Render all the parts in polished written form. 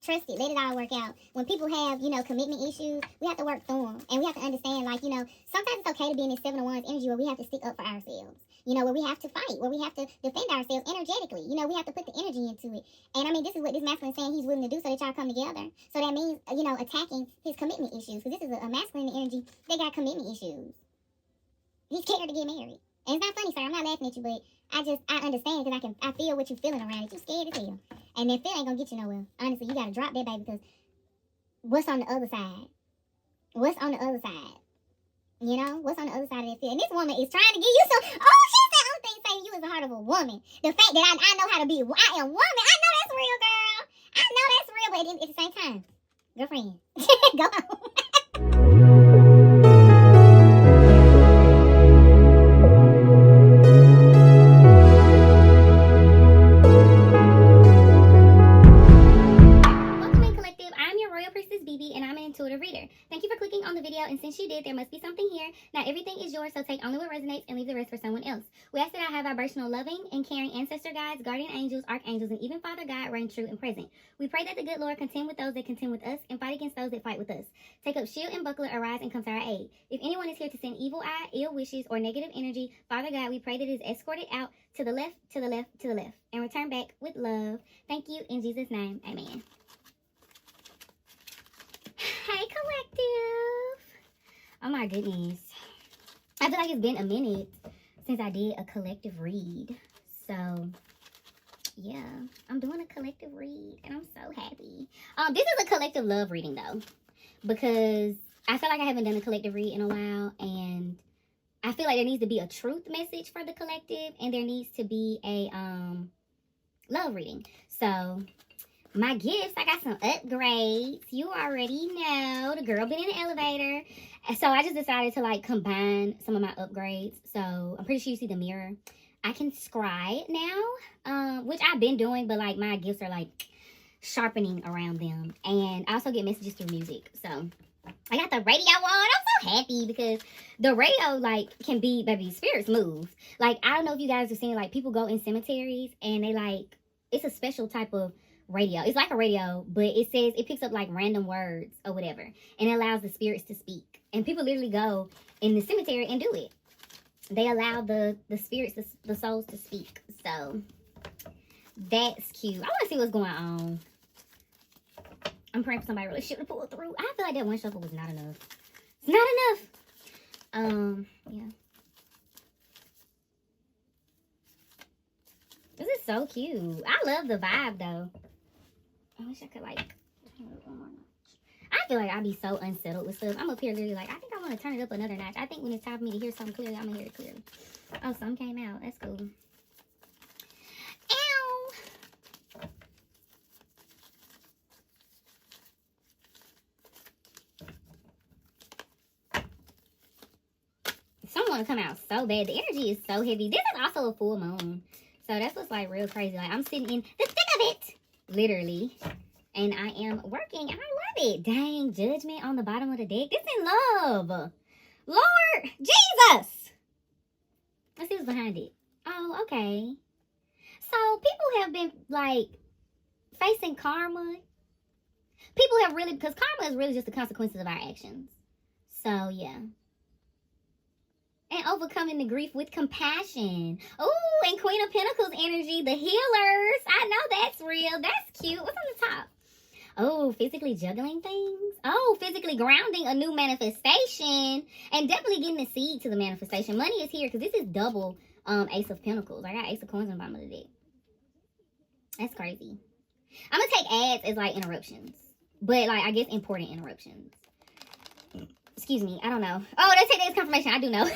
Trust it. Let it all work out. When people have, commitment issues, we have to work through them. And we have to understand, sometimes it's okay to be in this 7 of Wands energy where we have to stick up for ourselves. Where we have to fight, where we have to defend ourselves energetically. We have to put the energy into it. And, this is what this masculine is saying he's willing to do so that y'all come together. So that means, attacking his commitment issues. Because this is a masculine energy. They got commitment issues. He's scared to get married. And it's not funny, sir. I'm not laughing at you, but I understand because I feel what you're feeling around it. You're scared as hell. And that feeling ain't gonna get you nowhere. Honestly, you gotta drop that, baby, because what's on the other side? What's on the other side? What's on the other side of that feeling? And this woman is trying to give you some. Oh, she said, only thing saying you is the heart of a woman. The fact that I know how to be, I am woman. I know that's real, girl. I know that's real, but at the same time, girlfriend, go on. Royal Priestess BB, and I'm an intuitive reader. Thank you for clicking on the video, and since you did, there must be something here. Not everything is yours, so take only what resonates and leave the rest for someone else. We ask that I have vibrational, loving, and caring ancestor guides, guardian angels, archangels, and even Father God reign true and present. We pray that the good Lord contend with those that contend with us and fight against those that fight with us. Take up shield and buckler, arise and come to our aid. If anyone is here to send evil eye, ill wishes, or negative energy, Father God, we pray that it is escorted out to the left, to the left, to the left, and return back with love. Thank you in Jesus' name. Amen. Hey, collective. Oh my goodness. I feel like it's been a minute since I did a collective read. So, yeah, I'm doing a collective read and I'm so happy. This is a collective love reading though, because I feel like I haven't done a collective read in a while, and I feel like there needs to be a truth message for the collective, and there needs to be a love reading. So, my gifts, I got some upgrades. You already know. The girl been in the elevator. So I just decided to combine some of my upgrades. So I'm pretty sure you see the mirror. I can scribe now, which I've been doing, but my gifts are sharpening around them. And I also get messages through music. So I got the radio on. I'm so happy because the radio can be, baby, spirits move. I don't know if you guys have seen people go in cemeteries and they it's a special type of radio. It's like a radio, but it says it picks up random words or whatever, and it allows the spirits to speak. And people literally go in the cemetery and do it. They allow the spirits, the souls to speak. So that's cute. I want to see what's going on. I'm praying for somebody really should have pulled through. I feel like that one shuffle was not enough. It's not enough. Yeah. This is so cute. I love the vibe though. I wish I could turn it up one more notch. I feel like I'd be so unsettled with stuff. I'm up here literally I think I want to turn it up another notch. I think when it's time for me to hear something clearly, I'm going to hear it clearly. Oh, something came out. That's cool. Ow! Someone come out so bad. The energy is so heavy. This is also a full moon. So that's what's real crazy. I'm sitting in the thick of it. Literally. And I am working. And I love it. Dang, judgment on the bottom of the deck. This in love. Lord Jesus. Let's see what's behind it. Oh, okay. So people have been facing karma. People have really, because karma is really just the consequences of our actions. So yeah. And overcoming the grief with compassion. Oh, and Queen of Pentacles energy, the healers. I know that's real. That's cute. What's on the top? Oh, physically juggling things. Oh, physically grounding a new manifestation. And definitely getting the seed to the manifestation. Money is here because this is double Ace of Pentacles. I got Ace of Coins on the bottom of the deck. That's crazy. I'm going to take ads as interruptions. But I guess important interruptions. Excuse me, I don't know. Oh, they say there's confirmation. I do know.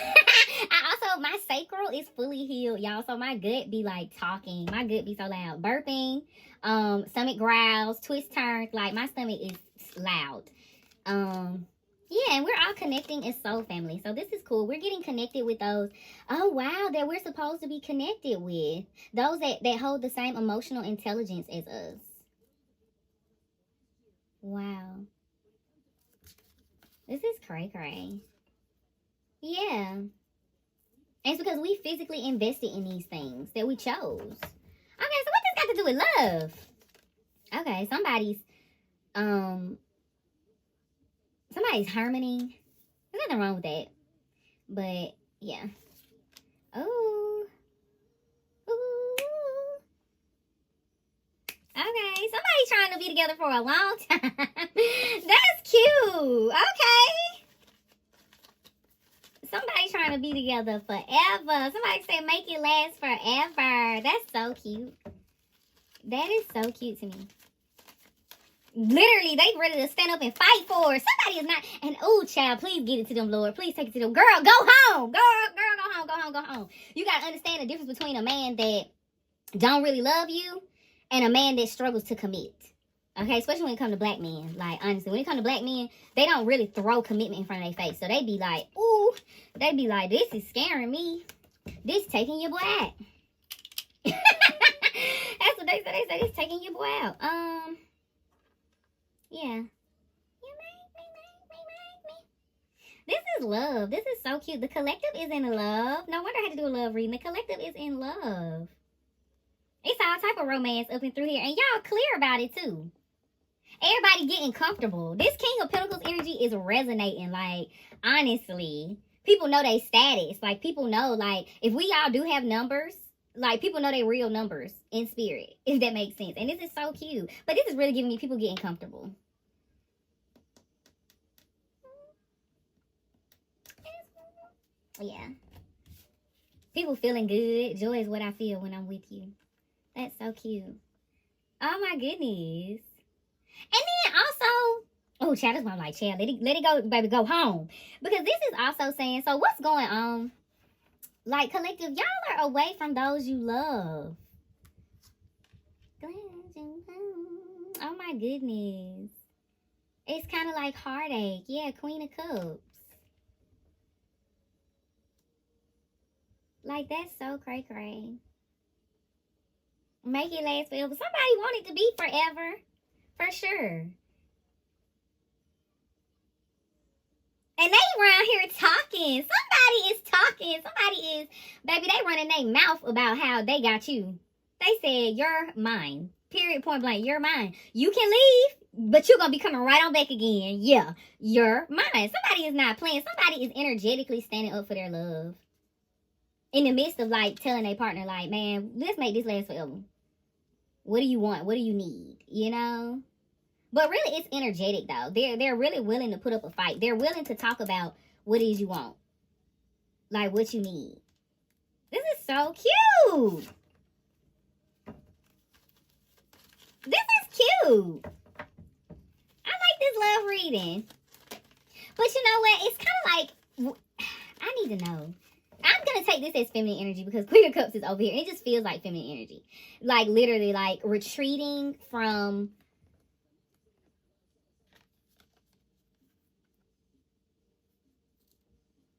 My sacral is fully healed, y'all. So my gut be talking. My gut be so loud. Burping, stomach growls, twist turns. My stomach is loud. Yeah, and we're all connecting as soul family. So this is cool. We're getting connected with those, oh wow, that we're supposed to be connected with. Those that hold the same emotional intelligence as us. Wow. This is cray-cray. Yeah. And it's because we physically invested in these things that we chose. Okay, so what this got to do with love? Okay, somebody's Somebody's harmony. There's nothing wrong with that. But yeah. Oh. Ooh. Okay. Somebody's trying to be together for a long time. That's cute. Okay. Somebody's trying to be together forever. Somebody said make it last forever. That's so cute. That is so cute to me. Literally, they ready to stand up and fight for it. Somebody is not. And oh, child, please get it to them, Lord. Please take it to them. Girl, go home. Girl, go home. Go home. Go home. You got to understand the difference between a man that don't really love you and a man that struggles to commit. Okay, especially when it comes to black men. Like, honestly, when it comes to black men, they don't really throw commitment in front of their face. So they be like, ooh, they be like, this is scaring me. This taking your boy out. That's what they say. They say this taking your boy out. Yeah. This is love. This is so cute. The collective is in love. No wonder I had to do a love reading. The collective is in love. It's all type of romance up and through here. And y'all clear about it too. Everybody getting comfortable. This King of Pentacles energy is resonating. Like, honestly, people know they status. Like, people know, like, if we all do have numbers, like, people know they real numbers in spirit, if that makes sense. And this is so cute. But this is really giving me people getting comfortable. Yeah. People feeling good. Joy is what I feel when I'm with you. That's so cute. Oh, my goodness. And then also, oh, child, that's why I'm like, child, let it go, baby, go home. Because this is also saying, so what's going on? Like, collective, y'all are away from those you love. Oh, my goodness. It's kind of like heartache. Yeah, Queen of Cups. Like, that's so cray-cray. Make it last forever. Somebody want it to be forever. For sure. And they around here talking. Somebody is talking. Somebody is, baby, they running their mouth about how they got you. They said, you're mine. Period, point blank. You're mine. You can leave, but you're going to be coming right on back again. Yeah, you're mine. Somebody is not playing. Somebody is energetically standing up for their love. In the midst of, like, telling their partner, like, man, let's make this last forever. What do you want? What do you need? You know? But really, it's energetic, though. They're really willing to put up a fight. They're willing to talk about what it is you want. Like, what you need. This is so cute. This is cute. I like this love reading. But you know what? It's kind of like, I need to know. I'm going to take this as feminine energy because Queen of Cups is over here. It just feels like feminine energy. Like, literally, like, retreating from...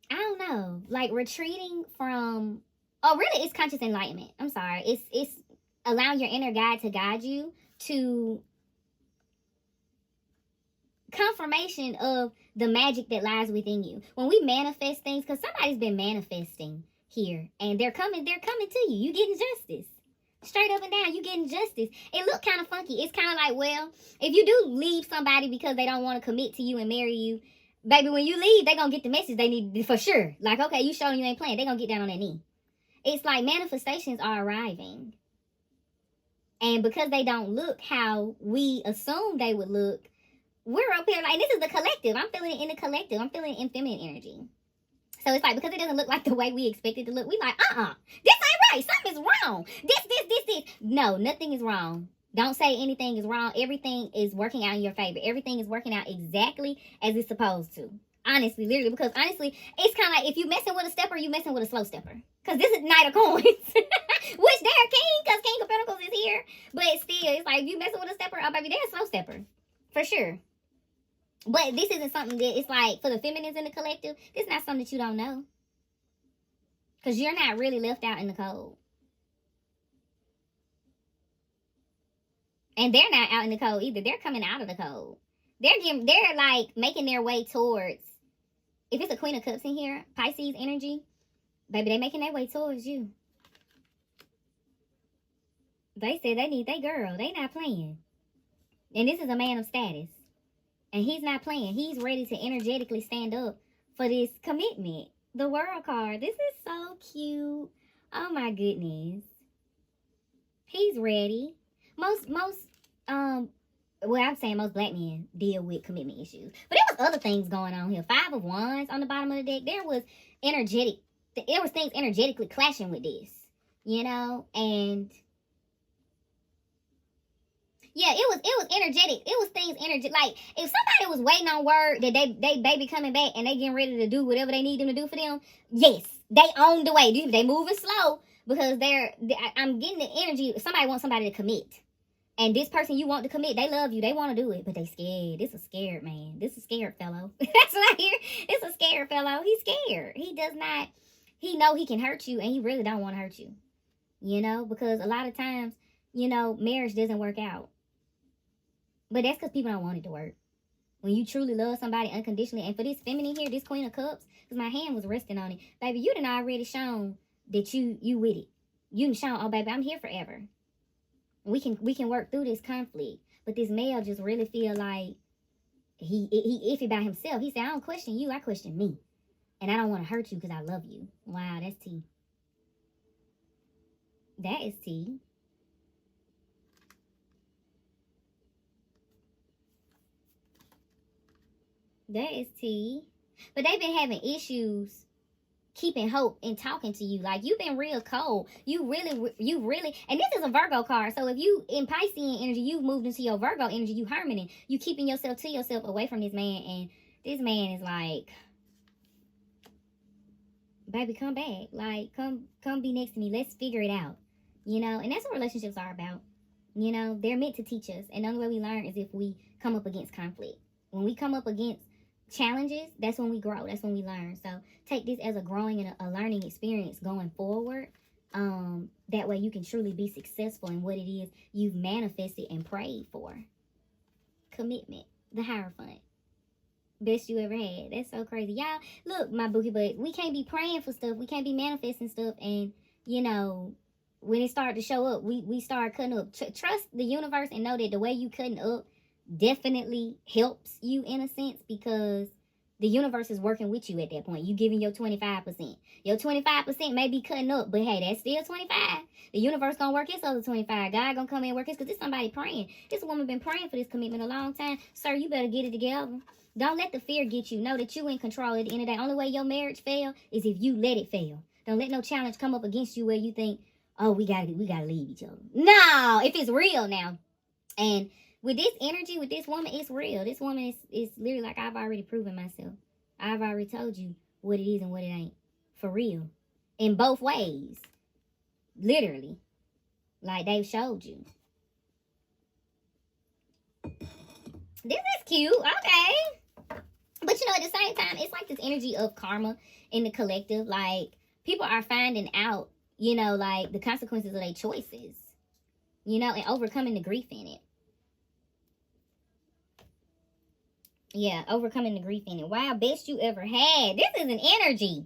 I don't know. Like, retreating from... Oh, really, it's conscious enlightenment. I'm sorry. It's allowing your inner guide to guide you to confirmation of the magic that lies within you. When we manifest things, because somebody's been manifesting here, and they're coming to you. You getting justice. Straight up and down, you getting justice. It look kind of funky. It's kind of like, well, if you do leave somebody because they don't want to commit to you and marry you, baby, when you leave, they gonna get the message they need for sure. Like, okay, you showing you ain't playing. They gonna get down on their knee. It's like manifestations are arriving. And because they don't look how we assume they would look, we're up here like, this is the collective. I'm feeling it in the collective. I'm feeling it in feminine energy. So it's like, because it doesn't look like the way we expect it to look, we like, this ain't right. Something's wrong. This. No, nothing is wrong. Don't say anything is wrong. Everything is working out in your favor. Everything is working out exactly as it's supposed to. Honestly, literally, because honestly, it's kind of like if you messing with a stepper, you messing with a slow stepper. Because this is Knight of Coins. Which they're king, because King of Pentacles is here. But still, it's like if you messing with a stepper, oh baby, they're a slow stepper. For sure. But this isn't something that, it's like, for the feminines in the collective, this is not something that you don't know. Because you're not really left out in the cold. And they're not out in the cold either. They're coming out of the cold. They're like making their way towards, if it's a Queen of Cups in here, Pisces energy, baby, they making their way towards you. They said they need their girl. They not playing. And this is a man of status. And he's not playing. He's ready to energetically stand up for this commitment. The World card. This is so cute. Oh my goodness. He's ready. Most black men deal with commitment issues. But there was other things going on here. 5 of Wands on the bottom of the deck. There was things energetically clashing with this. You know? And yeah, it was energetic. It was things energetic. Like, if somebody was waiting on word that they baby coming back and they getting ready to do whatever they need them to do for them, yes, they on the way. They moving slow because I'm getting the energy. Somebody wants somebody to commit. And this person you want to commit, they love you. They want to do it, but they scared. This is a scared man. This is a scared fellow. That's what I hear. It's a scared fellow. He's scared. He know he can hurt you, and he really don't want to hurt you. You know, because a lot of times, you know, marriage doesn't work out. But that's because people don't want it to work. When you truly love somebody unconditionally, and for this feminine here, this Queen of Cups, because my hand was resting on it, baby, you done already shown that you with it. You done shown, oh, baby, I'm here forever. We can work through this conflict. But this male just really feel like he iffy by himself. He said, I don't question you, I question me. And I don't want to hurt you because I love you. Wow, that's tea. That is tea. That is tea. But they've been having issues keeping hope and talking to you. Like, you've been real cold. You really, and this is a Virgo card. So if you in Piscean energy, you've moved into your Virgo energy, you hermiting. You keeping yourself to yourself away from this man. And this man is like, baby, come back. Like, come be next to me. Let's figure it out. You know, and that's what relationships are about. You know, they're meant to teach us. And the only way we learn is if we come up against conflict. When we come up against challenges, that's when we grow. That's when we learn. So take this as a growing and a learning experience going forward. That way you can truly be successful in what it is you've manifested and prayed for. Commitment. The Hierophant. Best you ever had. That's so crazy. Y'all, look, my bookie, but we can't be praying for stuff. We can't be manifesting stuff. And, you know, when it started to show up, we start cutting up. Trust the universe and know that the way you cutting up definitely helps you in a sense, because the universe is working with you at that point. You giving your 25%. Your 25% may be cutting up, but hey, that's still 25. The universe gonna work its other 25. God gonna come in and work it, because this somebody praying. This woman been praying for this commitment a long time. Sir, you better get it together. Don't let the fear get you. Know that you in control. At the end of the day, only way your marriage fail is if you let it fail. Don't let no challenge come up against you where you think, oh, we gotta leave each other. No, if it's real now. And with this energy, with this woman, it's real. This woman is literally like, I've already proven myself. I've already told you what it is and what it ain't. For real. In both ways. Literally. Like they've showed you. This is cute. Okay. But you know, at the same time, it's like this energy of karma in the collective. Like, people are finding out, you know, like the consequences of their choices. You know, and overcoming the grief in it. Yeah, overcoming the grief in it. Wow, best you ever had. This is an energy.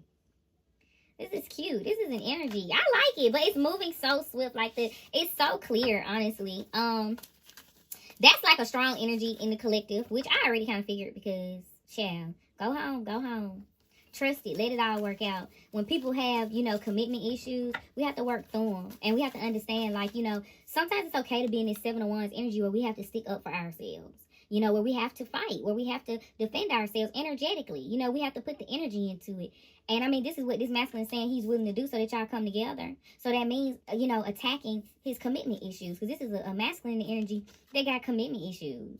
This is cute. This is an energy. I like it, but it's moving so swift like this. It's so clear, honestly. That's like a strong energy in the collective, which I already kind of figured because, child, go home, go home. Trust it. Let it all work out. When people have, you know, commitment issues, we have to work through them. And we have to understand, like, you know, sometimes it's okay to be in this 7 of Wands energy where we have to stick up for ourselves. You know, where we have to fight, where we have to defend ourselves energetically. You know, we have to put the energy into it. And I mean, this is what this masculine is saying he's willing to do so that y'all come together. So that means, you know, attacking his commitment issues. Because this is a masculine energy that got commitment issues.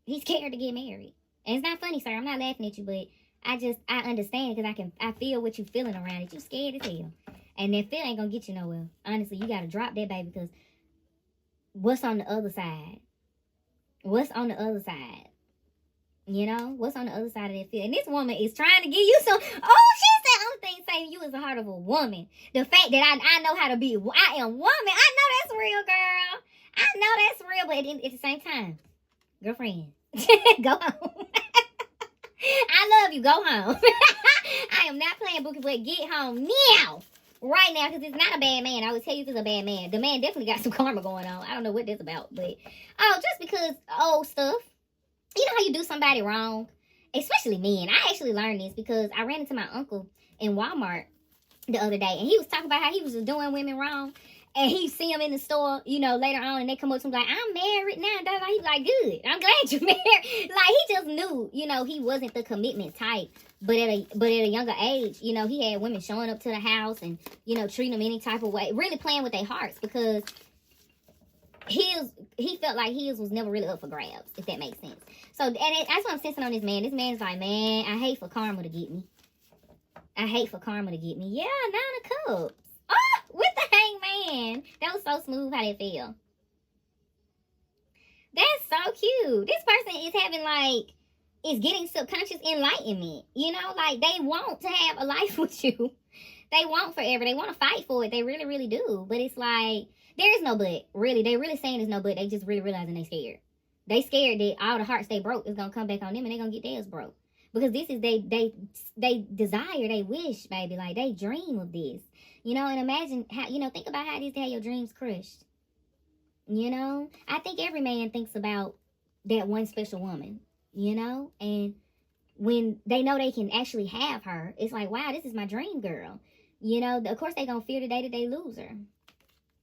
He's scared to get married. And it's not funny, sir. I'm not laughing at you, but I understand because I feel what you're feeling around it. You scared as hell. And that feel ain't going to get you nowhere. Honestly, you got to drop that, baby, because what's on the other side? What's on the other side? You know? What's on the other side of that field? And this woman is trying to give you some... Oh, she said, I'm thinking saying you is the heart of a woman. The fact that I know how to be... I am woman. I know that's real, girl. I know that's real. But at the same time, girlfriend, go home. I love you. Go home. I am not playing bookie, but get home now. right now, because it's not a bad man. I would tell you if it's a bad man. The man definitely got some karma going on. I don't know what that's about, but just because old stuff. You know how you do somebody wrong, especially men. I actually learned this because I ran into my uncle in Walmart the other day, and he was talking about how he was just doing women wrong. And he see them in the store, you know, later on, and they come up to him like, I'm married now. And he's like, good. I'm glad you're married. Like, he just knew, you know, he wasn't the commitment type. But at a younger age, you know, he had women showing up to the house and, you know, treating them any type of way. Really playing with their hearts because he felt like his was never really up for grabs, if that makes sense. So, and that's what I'm sensing on this man. This man's like, man, I hate for karma to get me. I hate for karma to get me. Yeah, 9 of Cups. Oh, with the Hangman. That was so smooth how that felt. That's so cute. This person is having is getting subconscious enlightenment. You know, like they want to have a life with you. They want forever. They want to fight for it. They really, really do. But it's like, there is no but. Really, they really saying there's no but. They just really realizing they scared. They scared that all the hearts they broke is going to come back on them and they're going to get theirs broke. Because this is they desire, they wish, baby. Like, they dream of this. You know, and imagine how, you know, think about how it is to have your dreams crushed. You know? I think every man thinks about that one special woman. You know? And when they know they can actually have her, it's like, wow, this is my dream girl. You know? Of course, they're going to fear the day that they lose her.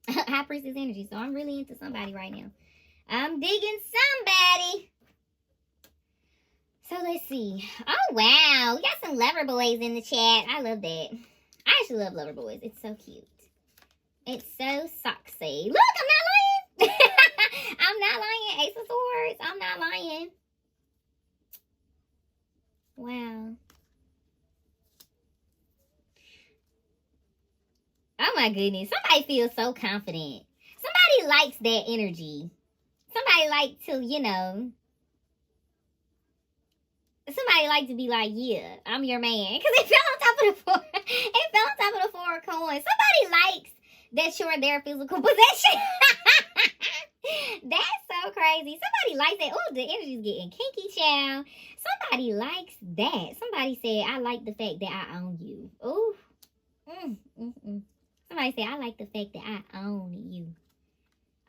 High Priestess energy. So I'm really into somebody right now. I'm digging somebody. So let's see. Oh, wow. We got some lover boys in the chat. I love that. I actually love lover boys. It's so cute. It's so sexy. Look, I'm not lying. I'm not lying. Ace of Swords. I'm not lying. Wow. Oh, my goodness. Somebody feels so confident. Somebody likes that energy. Somebody like to, you know... Somebody like to be like, yeah, I'm your man. Because it fell on top of the four. It fell on top of the 4 of coins. Somebody likes that you're their physical possession. That's so crazy. Somebody likes that. Oh, the energy's getting kinky, child. Somebody likes that. Somebody said, I like the fact that I own you. Oh. Somebody said, I like the fact that I own you.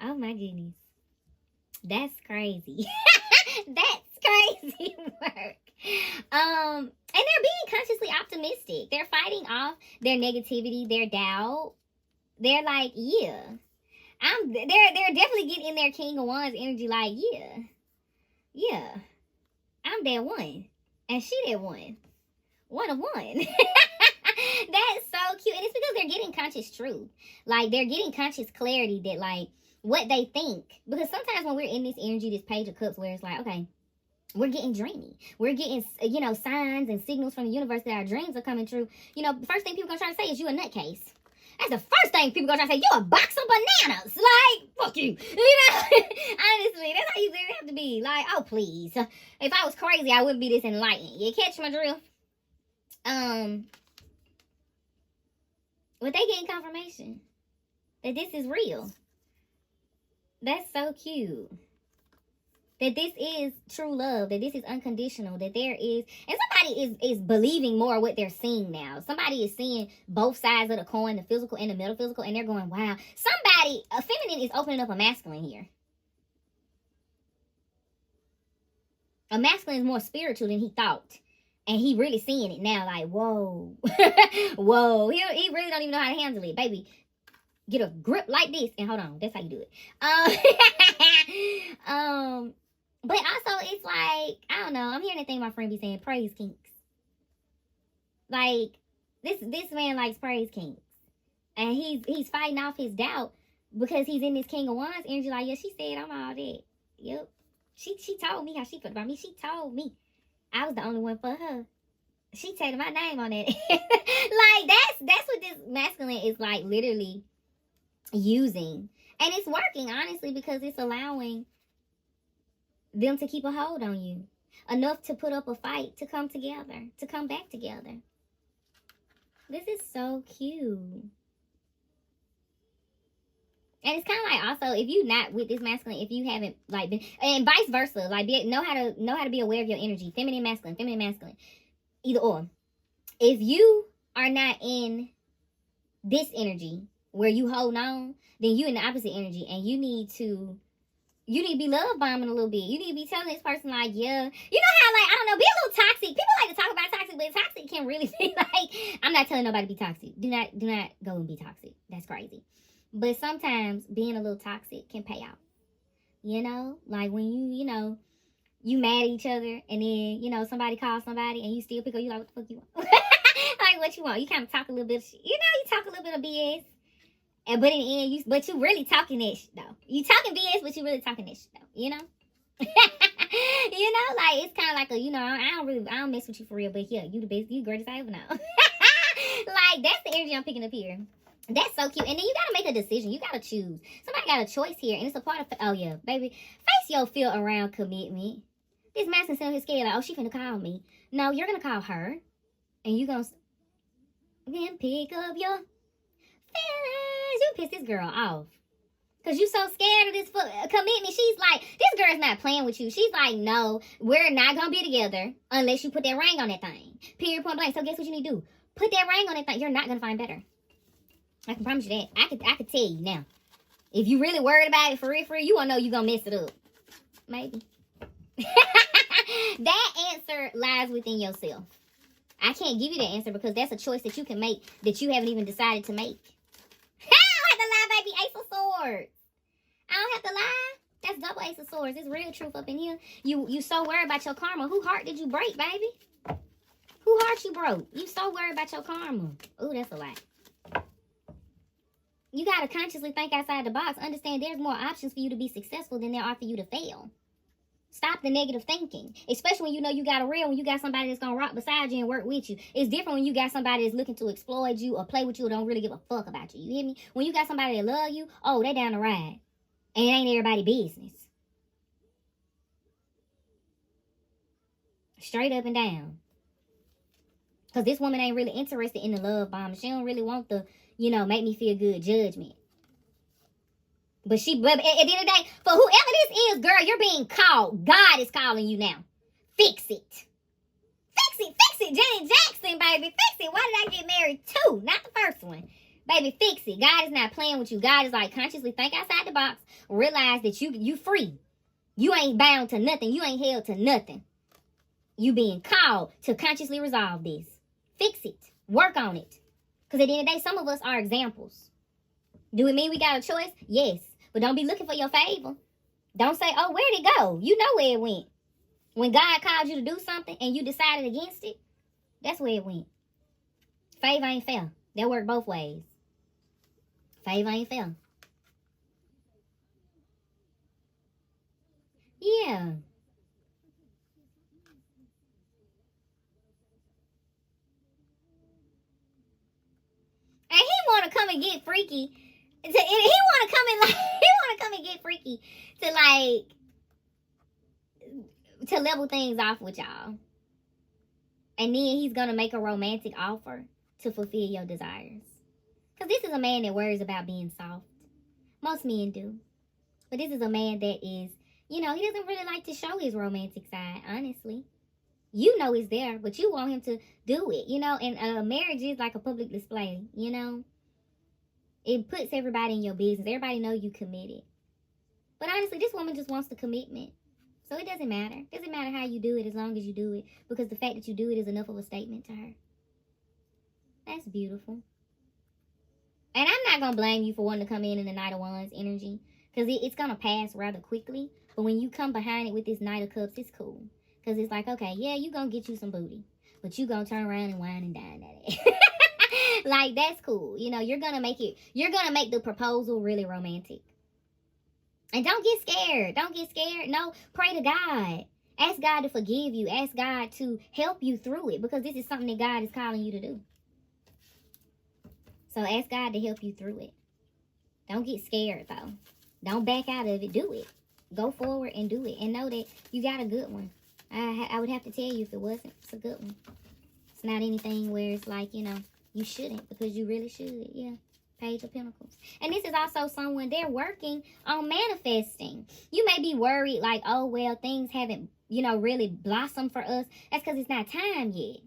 Oh, my goodness. That's crazy. That's crazy work. And they're being consciously optimistic. They're fighting off their negativity, their doubt. They're like, yeah. They're definitely getting in their King of Wands energy like, yeah. I'm that one. And she that one. One of one. That's so cute. And it's because they're getting conscious truth. Like, they're getting conscious clarity that, like, what they think. Because sometimes when we're in this energy, this Page of Cups, where it's like, okay, we're getting dreamy. We're getting, you know, signs and signals from the universe that our dreams are coming true. You know, the first thing people gonna try to say is you a nutcase. That's the first thing people gonna try to say. You a box of bananas. Like, fuck you. You know, honestly, that's how you really have to be. Like, oh, please. If I was crazy, I wouldn't be this enlightened. You catch my drift? But they getting confirmation that this is real. That's so cute. That this is true love. That this is unconditional. That there is... And somebody is believing more what they're seeing now. Somebody is seeing both sides of the coin, the physical and the metaphysical, and they're going, wow. Somebody, a feminine is opening up a masculine here. A masculine is more spiritual than he thought. And he really seeing it now like, whoa. Whoa. He really don't even know how to handle it. Baby, get a grip like this and hold on. That's how you do it. But also it's like, I don't know. I'm hearing that thing my friend be saying, praise kinks. Like, this man likes praise kinks. And he's fighting off his doubt because he's in this King of Wands energy. Like, yeah, she said I'm all that. Yep. She told me how she felt about me. She told me I was the only one for her. She tagged my name on it. Like, that's what this masculine is, like, literally using. And it's working, honestly, because it's allowing them to keep a hold on you. Enough to put up a fight, to come together, to come back together. This is so cute. And it's kind of like also, if you not with this masculine, if you haven't like been, and vice versa, like know how to be aware of your energy, feminine, masculine, either or. If you are not in this energy where you hold on, then you in the opposite energy, and you need to be love bombing a little bit. You need to be telling this person, like, yeah. You know how, like, I don't know, be a little toxic. People like to talk about toxic, but toxic can really be like, I'm not telling nobody to be toxic. Do not go and be toxic. That's crazy. But sometimes being a little toxic can pay off. You know? Like when you mad at each other, and then, somebody calls somebody, and you still pick up, you like, what the fuck you want? Like, what you want? You kind of talk a little bit of shit. You talk a little bit of BS. But in the end, but you really talking that shit, though. You talking BS, but you really talking that shit, though. Like, it's kind of like I don't mess with you for real, but yeah, you the best, you the greatest I ever know. Like, that's the energy I'm picking up here. That's so cute. And then you got to make a decision. You got to choose. Somebody got a choice here, and it's a part of, oh yeah, baby, face your fear around commitment. This master sitting here scared, like, oh, she finna call me. No, you're going to call her, and you going to then pick up your feelings. You piss this girl off. Because you so scared of this commitment. She's like, this girl's not playing with you. She's like, no, we're not going to be together unless you put that ring on that thing. Period, point blank. So guess what you need to do? Put that ring on that thing. You're not going to find better. I can promise you that. I could tell you now. If you really worried about it for real, you won't know you're going to mess it up. Maybe. That answer lies within yourself. I can't give you the answer because that's a choice that you can make that you haven't even decided to make. I don't have to lie, baby. Ace of Swords. I don't have to lie. That's double Ace of Swords. It's real truth up in here. You so worried about your karma. Who heart did you break, baby? Who heart you broke? You so worried about your karma. Ooh, that's a lot. You got to consciously think outside the box. Understand there's more options for you to be successful than there are for you to fail. Stop the negative thinking. Especially when you got a real, when you got somebody that's going to rock beside you and work with you. It's different when you got somebody that's looking to exploit you or play with you or don't really give a fuck about you. You hear me? When you got somebody that love you, oh, they down the ride. And it ain't everybody's business. Straight up and down. Because this woman ain't really interested in the love bomb. She don't really want the, make me feel good judgment. But at the end of the day, for whoever this is, girl, you're being called. God is calling you now. Fix it. Fix it. Fix it. Janet Jackson, baby. Fix it. Why did I get married? 2, not the first one. Baby, fix it. God is not playing with you. God is like, consciously think outside the box. Realize that you free. You ain't bound to nothing. You ain't held to nothing. You being called to consciously resolve this. Fix it. Work on it. Because at the end of the day, some of us are examples. Do it mean we got a choice? Yes. But don't be looking for your favor. Don't say, oh, where'd it go? You know where it went. When God called you to do something and you decided against it, that's where it went. Favor ain't fair. That work both ways. Favor ain't fair. Yeah. And he want to come and get freaky. He want to come and get freaky to level things off with y'all. And then he's going to make a romantic offer to fulfill your desires. Because this is a man that worries about being soft. Most men do. But this is a man that is, he doesn't really like to show his romantic side, honestly. You know it's there, but you want him to do it, and marriage is like a public display, It puts everybody in your business. Everybody know you committed. But honestly, this woman just wants the commitment. So it doesn't matter. It doesn't matter how you do it as long as you do it. Because the fact that you do it is enough of a statement to her. That's beautiful. And I'm not going to blame you for wanting to come in the Knight of Wands energy. Because it's going to pass rather quickly. But when you come behind it with this Knight of Cups, it's cool. Because it's like, okay, yeah, you going to get you some booty. But you going to turn around and wine and dine at it. Like, that's cool. You're going to make the proposal really romantic. And don't get scared. Don't get scared. No, pray to God. Ask God to forgive you. Ask God to help you through it. Because this is something that God is calling you to do. So ask God to help you through it. Don't get scared, though. Don't back out of it. Do it. Go forward and do it. And know that you got a good one. I would have to tell you if it wasn't. It's a good one. It's not anything where it's like, you shouldn't, because you really should. Yeah. Page of Pentacles. And this is also someone, they're working on manifesting. You may be worried like, oh, well, things haven't, really blossomed for us. That's because it's not time yet.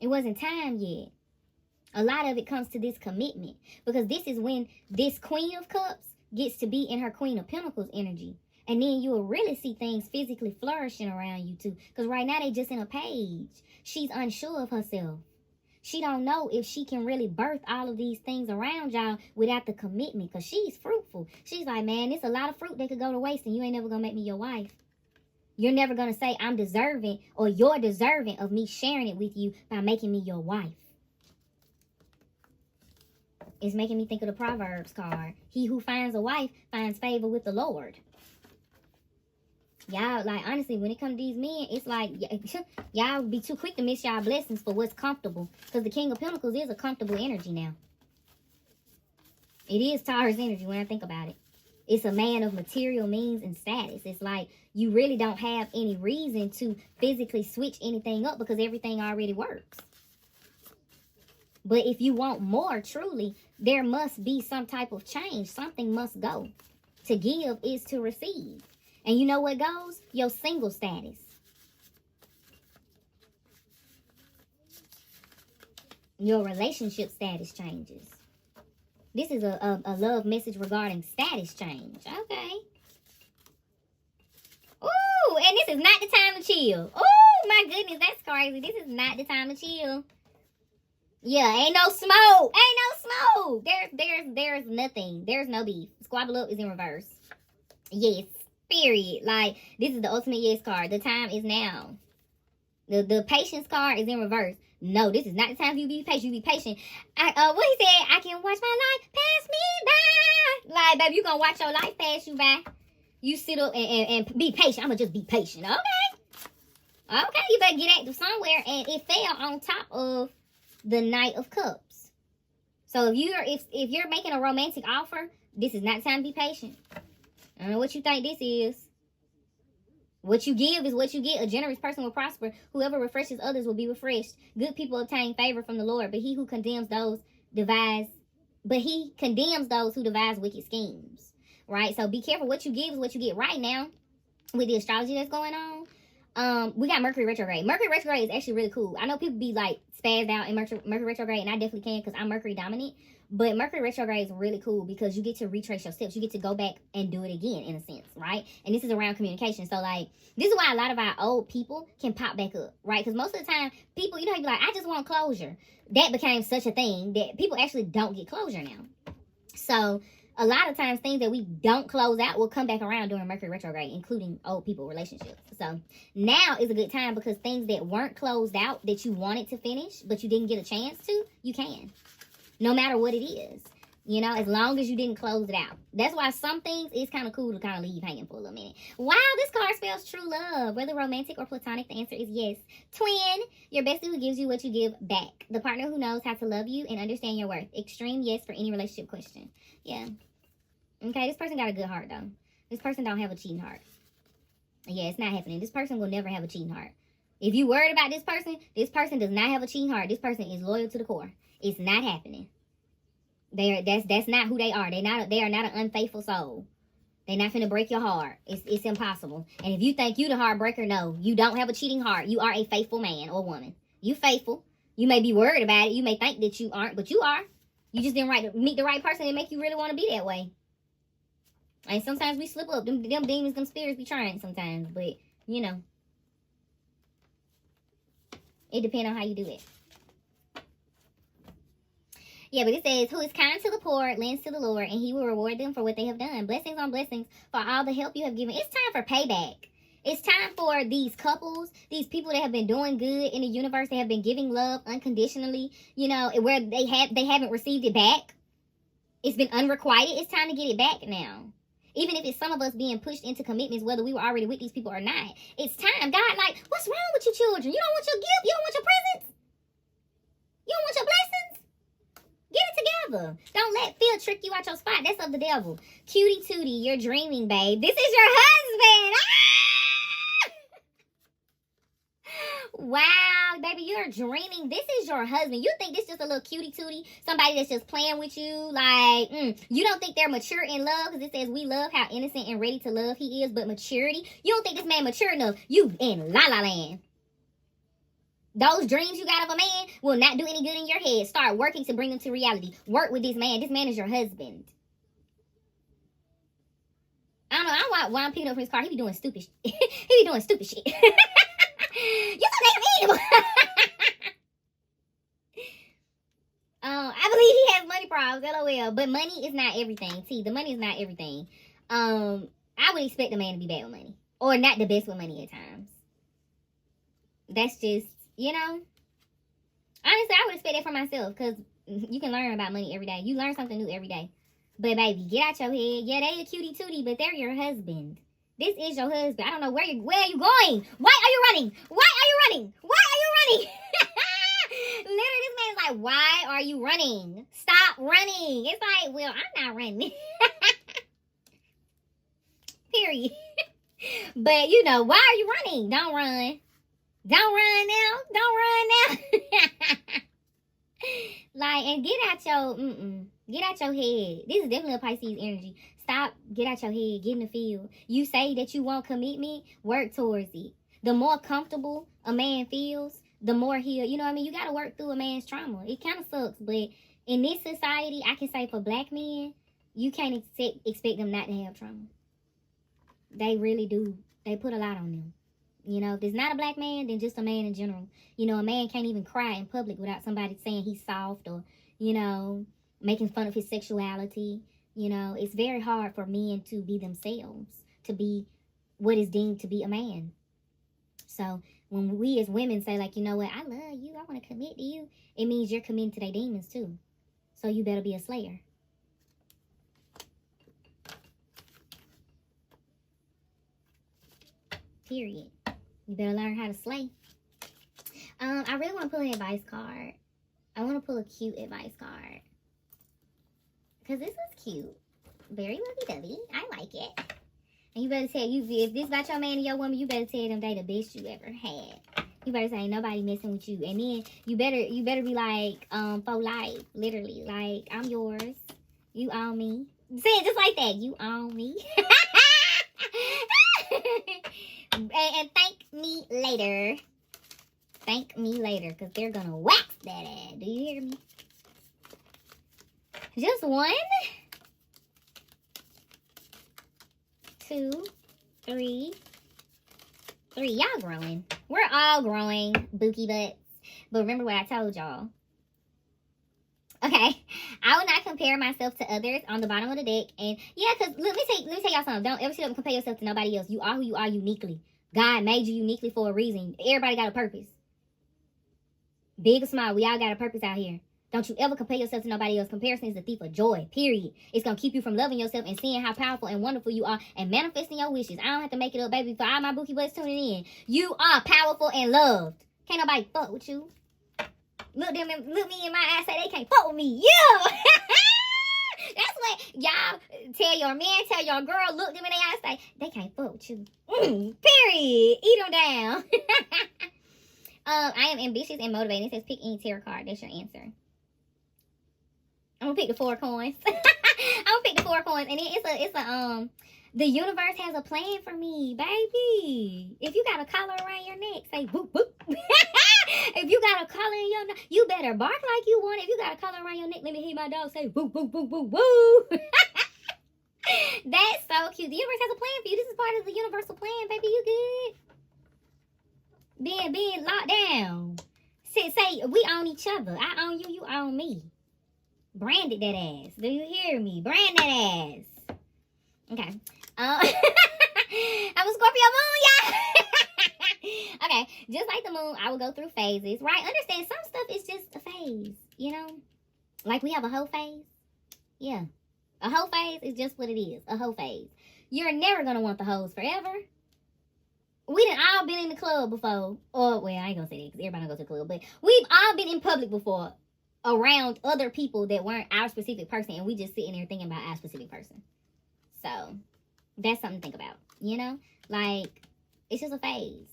It wasn't time yet. A lot of it comes to this commitment, because this is when this Queen of Cups gets to be in her Queen of Pentacles energy. And then you will really see things physically flourishing around you too. Because right now they just in a page. She's unsure of herself. She don't know if she can really birth all of these things around y'all without the commitment. Because she's fruitful. She's like, man, it's a lot of fruit that could go to waste, and you ain't never going to make me your wife. You're never going to say I'm deserving, or you're deserving of me sharing it with you by making me your wife. It's making me think of the Proverbs card. He who finds a wife finds favor with the Lord. Y'all, like, honestly, when it comes to these men, it's like, y'all be too quick to miss y'all blessings for what's comfortable. Because the King of Pentacles is a comfortable energy now. It is Taurus energy when I think about it. It's a man of material means and status. It's like you really don't have any reason to physically switch anything up because everything already works. But if you want more, truly, there must be some type of change. Something must go. To give is to receive. And you know what goes? Your single status. Your relationship status changes. This is a love message regarding status change. Okay. Ooh, and this is not the time to chill. Oh, my goodness, that's crazy. This is not the time to chill. Yeah, ain't no smoke. Ain't no smoke. There's nothing. There's no beef. Squabble up is in reverse. Yes. Period. Like, this is the ultimate yes card. The time is now. The patience card is in reverse. No, this is not the time for you to be patient. You be patient. What he said, I can watch my life pass me by. Like, baby, you gonna watch your life pass you by. You sit up and be patient. I'ma just be patient. Okay, you better get active somewhere. And it fell on top of the Knight of Cups. So if you're making a romantic offer, this is not the time to be patient. I don't know what you think this is. What you give is what you get. A generous person will prosper. Whoever refreshes others will be refreshed. Good people obtain favor from the Lord, but he condemns those who devise wicked schemes. Right? So be careful. What you give is what you get. Right now, with the astrology that's going on, we got Mercury retrograde. Mercury retrograde is actually really cool. I know people be like spazzed out in Mercury retrograde, and I definitely can because I'm Mercury dominant. But Mercury retrograde is really cool because you get to retrace your steps. You get to go back and do it again, in a sense, right? And this is around communication. So, like, this is why a lot of our old people can pop back up, right? Because most of the time, people, you know, you be like, I just want closure. That became such a thing that people actually don't get closure now. So, a lot of times, things that we don't close out will come back around during Mercury retrograde, including old people relationships. So, now is a good time because things that weren't closed out that you wanted to finish, but you didn't get a chance to, you can. No matter what it is, you know, as long as you didn't close it out. That's why some things it's kind of cool to kind of leave hanging for a little minute. Wow, this card spells true love. Whether romantic or platonic, the answer is yes. Twin, your bestie who gives you what you give back. The partner who knows how to love you and understand your worth. Extreme yes for any relationship question. Yeah. Okay, this person got a good heart, though. This person don't have a cheating heart. Yeah, it's not happening. This person will never have a cheating heart. If you worried about this person does not have a cheating heart. This person is loyal to the core. It's not happening. That's not who they are. They are not an unfaithful soul. They're not finna break your heart. It's impossible. And if you think you the heartbreaker, no, you don't have a cheating heart. You are a faithful man or woman. You faithful. You may be worried about it. You may think that you aren't, but you are. You just didn't meet the right person and make you really want to be that way. And sometimes we slip up. Them demons, them spirits be trying sometimes, but you know, it depends on how you do it. Yeah, but it says, who is kind to the poor, lends to the Lord, and he will reward them for what they have done. Blessings on blessings for all the help you have given. It's time for payback. It's time for these couples, these people that have been doing good in the universe, that have been giving love unconditionally, you know, where they haven't received it back. It's been unrequited. It's time to get it back now. Even if it's some of us being pushed into commitments, whether we were already with these people or not. It's time. God, like, what's wrong with you children? You don't want your gift? You don't want your presents? You don't want your blessings? Get it together. Don't let fear trick you out your spot. That's of the devil. Cutie tootie, you're dreaming, babe. This is your husband. Ah! Wow, baby, you're dreaming. This is your husband. You think this is just a little cutie tootie? Somebody that's just playing with you? Like, you don't think they're mature in love? Because it says we love how innocent and ready to love he is. But maturity, you don't think this man mature enough? You in la la land. Those dreams you got of a man will not do any good in your head. Start working to bring them to reality. Work with this man. This man is your husband. I don't know. I don't why I'm picking up from his car. He be doing stupid shit. He be doing stupid shit. You so damn evil. I believe he has money problems. LOL. But money is not everything. See, the money is not everything. I would expect a man to be bad with money. Or not the best with money at times. That's just, you know. Honestly, I would expect that for myself. Because you can learn about money every day. You learn something new every day. But baby, get out your head. Yeah, they a cutie tootie, but they're your husband. This is your husband. I don't know where are you going? Why are you running? Why are you running? Why are you running? Literally, this man's like, why are you running? Stop running. It's like, well, I'm not running. Period. But, you know, why are you running? Don't run. Don't run now. Don't run now. Like, and get out your head. This is definitely a Pisces energy. Stop, get out your head, get in the field. You say that you want commitment, work towards it. The more comfortable a man feels, the more he'll, you know what I mean? You got to work through a man's trauma. It kind of sucks, but in this society, I can say for black men, you can't expect them not to have trauma. They really do. They put a lot on them. You know, if it's not a black man, then just a man in general. You know, a man can't even cry in public without somebody saying he's soft or, you know, making fun of his sexuality. You know, it's very hard for men to be themselves, to be what is deemed to be a man. So when we as women say, like, you know what, I love you, I want to commit to you, it means you're committing to their demons too. So you better be a slayer. Period. You better learn how to slay. I really want to pull an advice card. I want to pull a cute advice card. Because this is cute. Very lovey-dovey. I like it. And you better tell you, if this about your man and your woman, you better tell them they the best you ever had. You better say nobody messing with you. And then you better be like, for life. Literally. Like, I'm yours. You own me. Say it just like that. You own me. And thank me later. Thank me later, because they're going to wax that ass. Do you hear me? Just 1, 2, 3. Y'all growing. We're all growing, bookie butts. But remember what I told y'all. Okay, I will not compare myself to others on the bottom of the deck. And yeah, because let me tell y'all something. Don't ever sit up and compare yourself to nobody else. You are who you are uniquely. God made you uniquely for a reason. Everybody got a purpose. Big or small, we all got a purpose out here. Don't you ever compare yourself to nobody else. Comparison is the thief of joy, period. It's going to keep you from loving yourself and seeing how powerful and wonderful you are and manifesting your wishes. I don't have to make it up, baby. For all my bookie butts tuning in, you are powerful and loved. Can't nobody fuck with you. Look me in my eyes, say they can't fuck with me. Yeah! That's what y'all tell your man, tell your girl, look them in their eyes, say, they can't fuck with you. Period. Eat them down. I am ambitious and motivated. It says pick any tarot card. That's your answer. I'm gonna pick the 4 coins. I'm gonna pick the 4 coins. And then the universe has a plan for me, baby. If you got a collar around your neck, say boop, boop. If you got a collar in your neck, you better bark like you want it. If you got a collar around your neck, let me hear my dog say boop, boop, boop, boop, boo. That's so cute. The universe has a plan for you. This is part of the universal plan, baby. You good? Being locked down. Say we own each other. I own you, you own me. Branded that ass. Do you hear me? Brand that ass. Okay. I'm a Scorpio moon, y'all. Okay. Just like the moon, I will go through phases, right? Understand, some stuff is just a phase, you know? Like we have a whole phase. Yeah. A whole phase is just what it is. A whole phase. You're never going to want the hoes forever. We done all been in the club before. Or, well, I ain't going to say that because everybody goes to the club. But we've all been in public before around other people that weren't our specific person. And we just sitting there thinking about our specific person. So, that's something to think about. You know? Like, it's just a phase.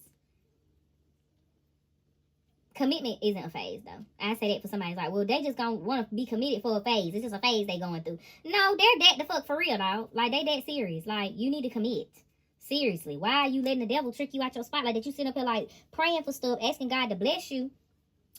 Commitment isn't a phase, though. I say that for somebody's like, well, they just gonna want to be committed for a phase. It's just a phase they going through. No, they're that the fuck for real, dog. Like, they that serious. Like, you need to commit. Seriously, why are you letting the devil trick you out your spot like that? You sit up here like praying for stuff, asking God to bless you,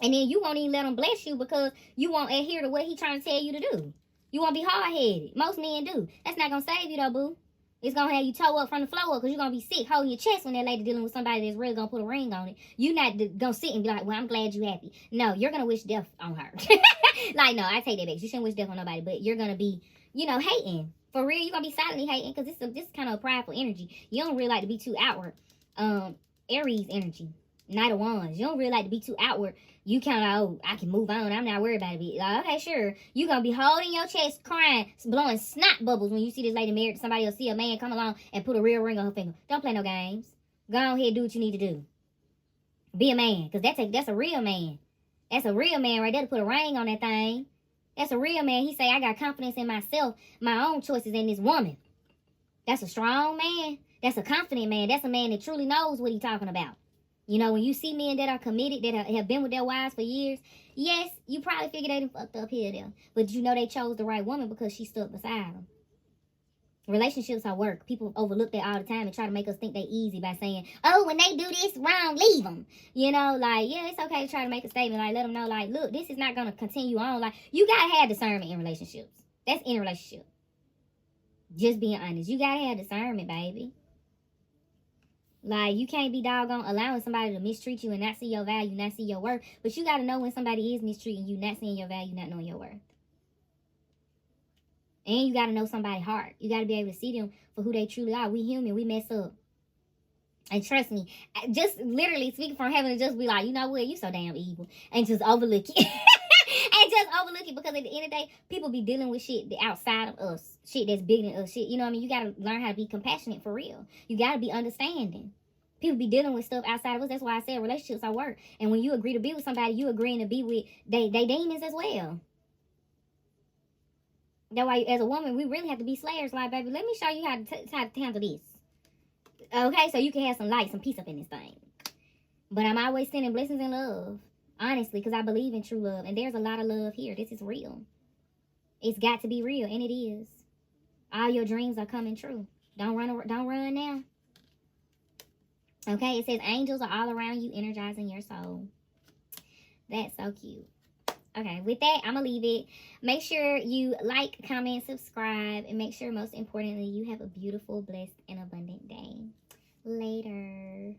and then you won't even let him bless you because you won't adhere to what he trying to tell you to do. You won't be hard-headed. Most men do. That's not going to save you though, boo. It's going to have you toe up from the floor up because you're going to be sick holding your chest when that lady dealing with somebody that's really going to put a ring on it. You not going to sit and be like, well, I'm glad you happy. No, you're going to wish death on her. Like, no, I take that back. You shouldn't wish death on nobody, but you're going to be, you know, hating. For real, you're going to be silently hating because this is kind of a prideful energy. You don't really like to be too outward. Aries energy. Knight of Wands. You don't really like to be too outward. You kind of, oh, I can move on. I'm not worried about it. Like, okay, sure. You're going to be holding your chest, crying, blowing snot bubbles when you see this lady married to somebody else. See a man come along and put a real ring on her finger. Don't play no games. Go on ahead and do what you need to do. Be a man. Because that's a real man. That's a real man right there to put a ring on that thing. That's a real man. He say, I got confidence in myself, my own choices in this woman. That's a strong man. That's a confident man. That's a man that truly knows what he's talking about. You know, when you see men that are committed, that have been with their wives for years, yes, you probably figured they done fucked up here there. But you know they chose the right woman because she stood beside them. Relationships are work. People overlook that all the time and try to make us think they easy by saying, oh, when they do this wrong, leave them. You know, like, yeah, it's okay to try to make a statement. Like, let them know, like, look, this is not going to continue on. Like, you got to have discernment in relationships. That's in a relationship. Just being honest. You got to have discernment, baby. Like, you can't be doggone allowing somebody to mistreat you and not see your value, not see your worth. But you got to know when somebody is mistreating you, not seeing your value, not knowing your worth. And you got to know somebody's heart. You got to be able to see them for who they truly are. We human. We mess up. And trust me, just literally speaking from heaven and just be like, you know what? You so damn evil. And just overlook it. And just overlook it because at the end of the day, people be dealing with shit outside of us. Shit that's bigger than us. Shit, you know what I mean? You got to learn how to be compassionate for real. You got to be understanding. People be dealing with stuff outside of us. That's why I said relationships are work. And when you agree to be with somebody, you agreeing to be with they demons as well. That's why, as a woman, we really have to be slayers. Like, baby, let me show you how to handle this. Okay, so you can have some light, some peace up in this thing. But I'm always sending blessings and love. Honestly, because I believe in true love. And there's a lot of love here. This is real. It's got to be real, and it is. All your dreams are coming true. Don't run now. Okay, it says angels are all around you, energizing your soul. That's so cute. Okay, with that, I'm going to leave it. Make sure you like, comment, subscribe, and make sure, most importantly, you have a beautiful, blessed, and abundant day. Later.